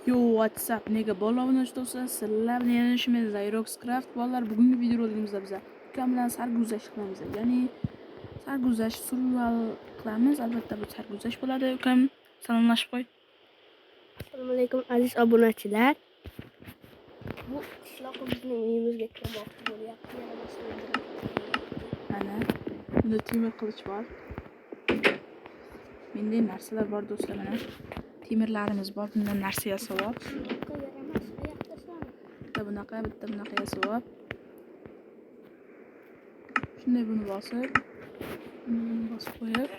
Yo, WhatsApp nega bolalarni do'stlar, sizlar bilan yana ishimiz Xeroxcraft bolalar. Bugungi videoligimizda biz ukam bilan sarguzasht qilamiz. Ya'ni sarguzasht survival qilamiz. Albatta bu sarguzasht bo'ladi. Ukam salomlashib qo'y. Assalomu alaykum aziz obunachilar. Bu qishloqimizning uyimizga kirmoqchi bo'lyapti. Mana bunda temir qilich bor. Menda narsalar bor do'stlar, mana temirlarimiz bor. Bundan narsa yasab, bitta bunaqa yasab. Shunday buni bosib qo'yib,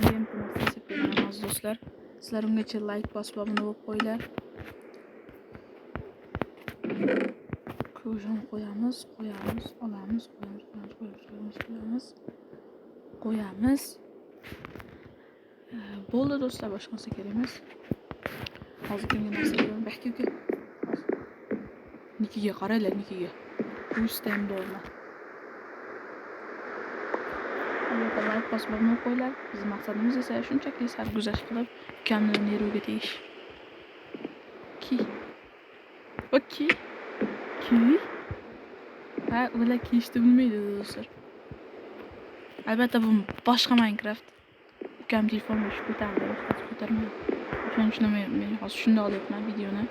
ham narsa beramiz do'stlar. Sizlar ungacha like bosib obuna bo'lib qo'yinglar. Ko'jani qo'yamiz, qo'yamiz. Bo'ldi do'stlar, boshqa narsa kerak emas. Hozir kimga narsa beraman? Baxti uka. Nikiga qaranglar, nikiga. Ustayim bo'lma. Albatta like bosib obuna qo'yinglar. Bizning maqsadimiz esa shunchaki sarguzasht qilib, ukamni neruga tegish. Okey. Ha, ular kiyishni bilmaydi do'stlar. Albatta bu boshqa Minecraft. Ukam telefonga shu ko'tarmaydi. Shuning uchun men hozir shunday olyapman videoni.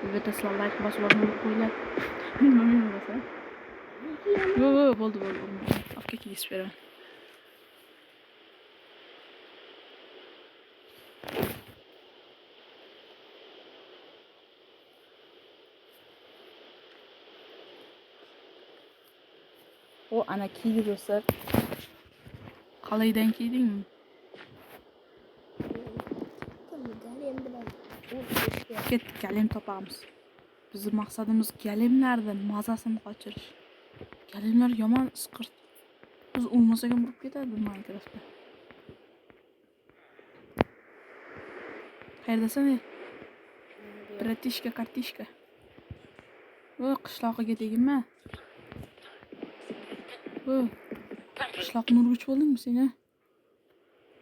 Albatta sizlar like bosib obuna qo'yinglar. Nima bo'lsa? Bo'ldi. Afka kesib beraman. O ana kiydi do'stlar. Qalaydan kiydingmi? Ketdik, kalem topamiz. Bizning maqsadimiz kalemlardan mazasini qochirish. Kalemlar yomon isqirt. Biz o'lmasak ham urib ketadi bu Minecraftda. Qayerdasan? Bratishka, kartishka. Qishloqiga tegma. Qishloqni urgich bo'ldingmi sen?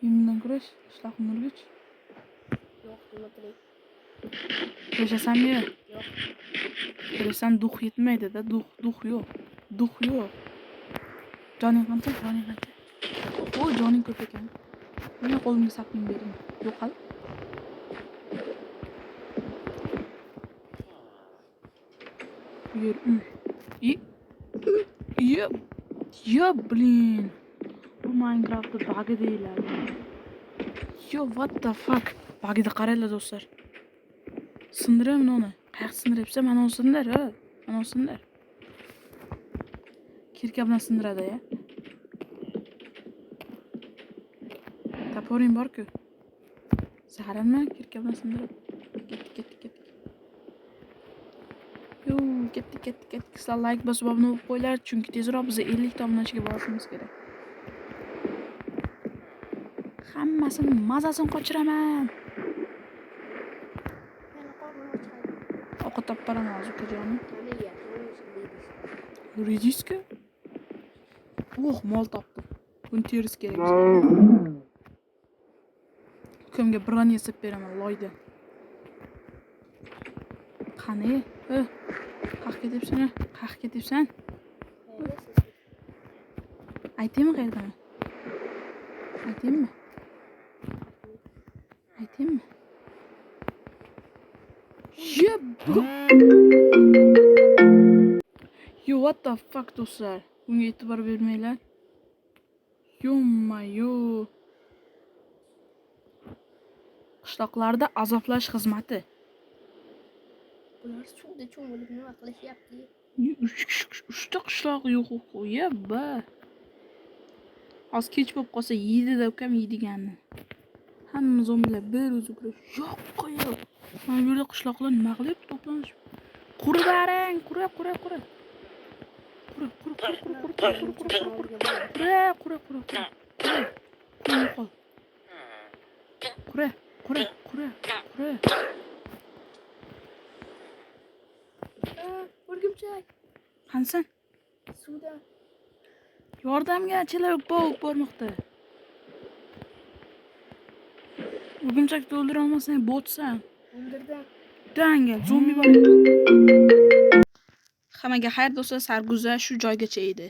Men bilan kurash, qishloqni urgich. Yo'q, nima qiling? Kurashasanmi? Yo'q. Kurashsan duh yetmaydi-da, duh yo'q. Joning qancha? Voy, joning ko'p ekan. Meni qo'limga sapning bering. Yo'qol. Yer uy. Yo, blin. Bu Minecraft'da bug deyiladi. Yo, what the fuck? Bug'da qaranglar do'stlar. Sindiram uni. Qayoqqa sindiryapsan? Mana uni sindir, ha. Mana uni sindir. Kirka bilan sindiradi, ya. Taporing bor-ku. Zaharlanma, kirka bilan sindirib. Ketdik. Yo, ketdik. Sizlar like bosib obuna bo'lib qo'yinglar, chunki tezroq biz 50 ta obunachiga borishimiz kerak. Hammasini mazasini qochiraman. Ovqat topib beraman hozir ukajonim. Rediska? Mol topdim. Buni terisi kerak bizga. Ukamga bron yasab beraman, loyda. Qani? Qaq ketibsan? Aytaymi qayerdan? Aytaymi? Yo, what the fuck do'stlar? Bunga e'tibor bermanglar. Yo. Qishloqlarda azoblash xizmati. Bular suvda cho'milib nima qilishyapti? 3 ta qishloq yo'q. Yebba. Hozir kech bo'lib qolsa yeydi-da, ukam yeydiganni. Hamma zombilar bir o'zi kurash. Yo'q qo'yib. Mana bu yerda qishloqlar nima qilyapti to'planishib? Qurbaring, qura. Qura. O'rgimchak. Qansan? Suvda. Yordamga chilar bo'g'ib bormoqda. O'rgimchakni o'ldira olmasang botsan. O'ldirdim. Dangel zombi bor. Hammaga xayr do'stlar, sarguzasht shu joygacha edi.